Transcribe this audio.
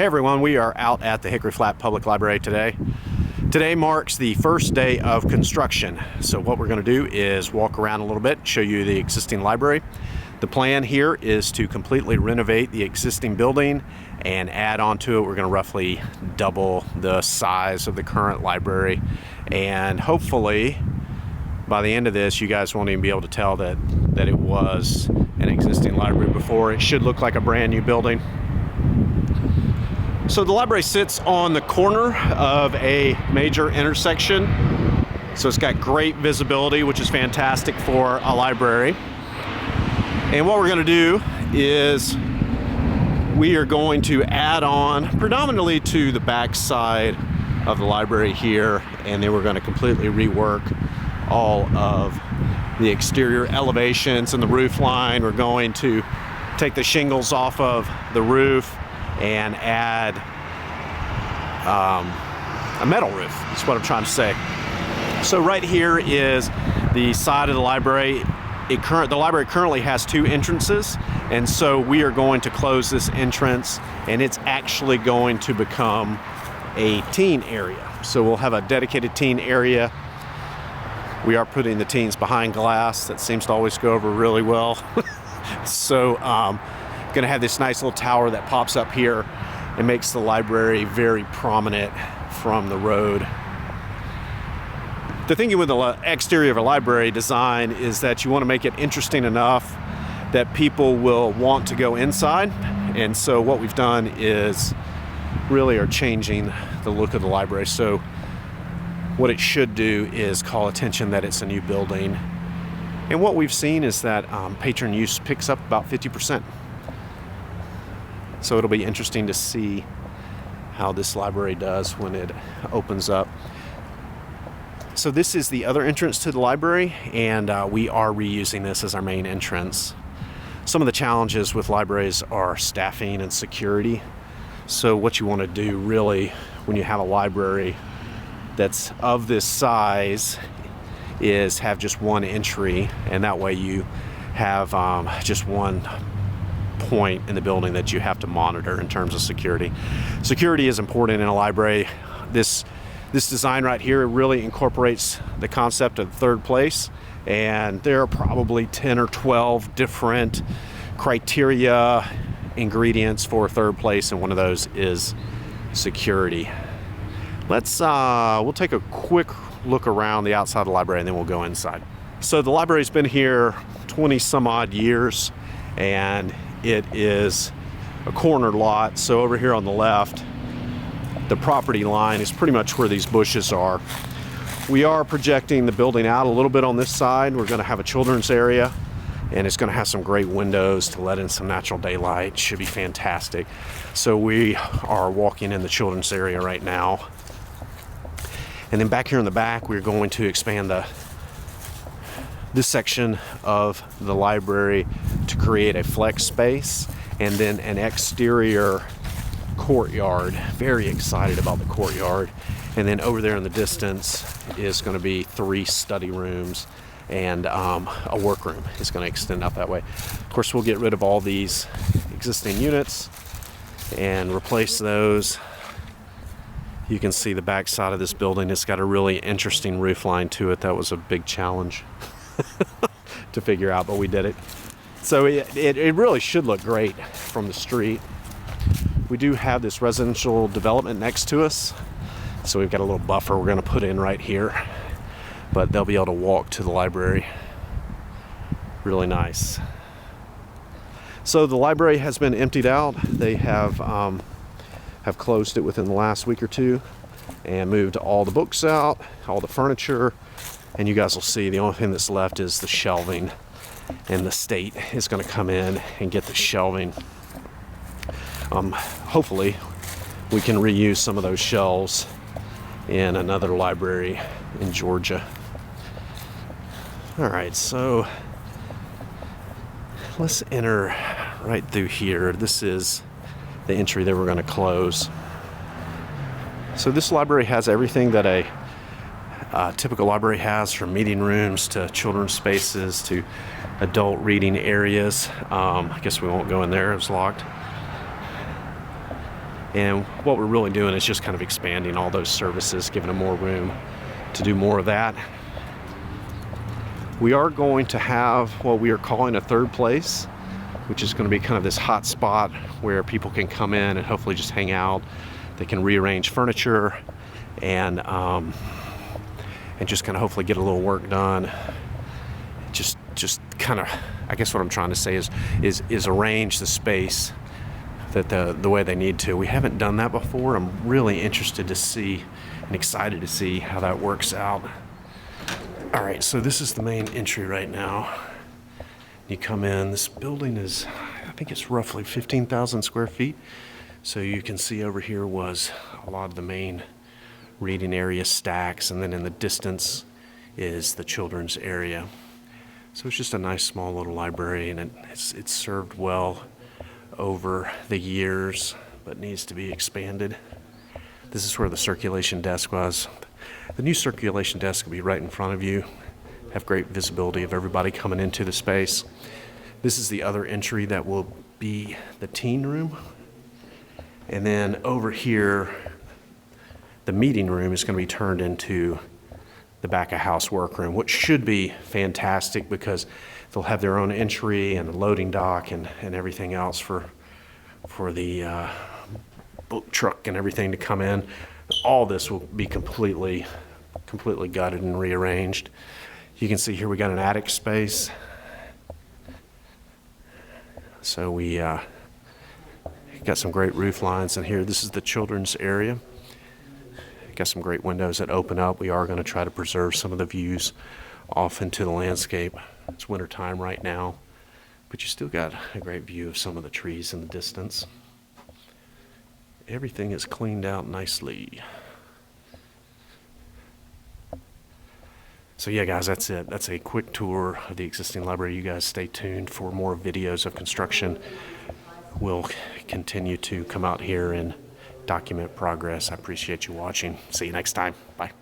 Hey everyone, we are out at the Hickory Flat Public Library today. Today marks the first day of construction. So what we're going to do is walk around a little bit, show you the existing library. The plan here is to completely renovate the existing building and add on to it. We're going to roughly double the size of the current library, and hopefully by the end of this you guys won't even be able to tell that it was an existing library before. It should look like a brand new building. So the library sits on the corner of a major intersection, so it's got great visibility, which is fantastic for a library. And what we're going to do is we are going to add on predominantly to the back side of the library here, and then we're going to completely rework all of the exterior elevations and the roof line. We're going to take the shingles off of the roof and add a metal roof. That's what I'm trying to say. So right here is the side of the library. The library currently has two entrances, and so we are going to close this entrance, and it's actually going to become a teen area. So we'll have a dedicated teen area. We are putting the teens behind glass. That seems to always go over really well. So going to have this nice little tower that pops up here and makes the library very prominent from the road. The thinking with the exterior of a library design is that you want to make it interesting enough that people will want to go inside. And so what we've done is really are changing the look of the library. So what it should do is call attention that it's a new building. And what we've seen is that patron use picks up about 50%. So it'll be interesting to see how this library does when it opens up. So this is the other entrance to the library, and we are reusing this as our main entrance. Some of the challenges with libraries are staffing and security. So what you want to do really when you have a library that's of this size is have just one entry, and that way you have just one point in the building that you have to monitor in terms of security. Security is important in a library. This design right here really incorporates the concept of third place, and there are probably 10 or 12 different criteria, ingredients for third place, and one of those is security. We'll take a quick look around the outside of the library and then we'll go inside. So the library's been here 20 some odd years, and it is a corner lot. So over here on the left, the property line is pretty much where these bushes are. We are projecting the building out a little bit on this side. We're going to have a children's area, and it's going to have some great windows to let in some natural daylight. Should be fantastic. So we are walking in the children's area right now. And then back here in the back, we're going to expand this section of the library to create a flex space and then an exterior courtyard. Very excited about the courtyard. And then over there in the distance is going to be 3 study rooms, and a workroom is going to extend out that way. Of course, we'll get rid of all these existing units and replace those. You can see the back side of this building. It's got a really interesting roof line to it. That was a big challenge to figure out, but we did it. So it really should look great from the street. We do have this residential development next to us, so we've got a little buffer we're going to put in right here, but they'll be able to walk to the library. Really nice. So the library has been emptied out. They have closed it within the last week or two and moved all the books out, all the furniture, and you guys will see the only thing that's left is the shelving, and the state is going to come in and get the shelving. Hopefully we can reuse some of those shelves in another library in Georgia. All right, so let's enter right through here. This is the entry that we're going to close. So this library has everything that a typical library has, from meeting rooms to children's spaces to adult reading areas. I guess we won't go in there, it's locked. And what we're really doing is just kind of expanding all those services, giving them more room to do more of that. We are going to have what we are calling a third place, which is going to be kind of this hot spot where people can come in and hopefully just hang out. They can rearrange furniture and just kind of hopefully get a little work done. Just kind of, I guess what I'm trying to say is arrange the space that the way they need to. We haven't done that before. I'm really interested to see and excited to see how that works out. All right, so this is the main entry right now. You come in, this building is, I think it's roughly 15,000 square feet. So you can see over here was a lot of the main reading area stacks, and then in the distance is the children's area. So it's just a nice small little library, and it's served well over the years, but needs to be expanded. This is where the circulation desk was. The new circulation desk will be right in front of you. Have great visibility of everybody coming into the space. This is the other entry that will be the teen room. And then over here, the meeting room is going to be turned into the back of house workroom, which should be fantastic because they'll have their own entry and a loading dock and everything else for the book truck and everything to come in. All this will be completely gutted and rearranged. You can see here we got an attic space. So we got some great roof lines in here. This is the children's area. Got some great windows that open up. We are going to try to preserve some of the views off into the landscape. It's winter time right now, but you still got a great view of some of the trees in the distance. Everything is cleaned out nicely. So yeah, guys, that's it. That's a quick tour of the existing library. You guys stay tuned for more videos of construction. We'll continue to come out here and document progress. I appreciate you watching. See you next time. Bye.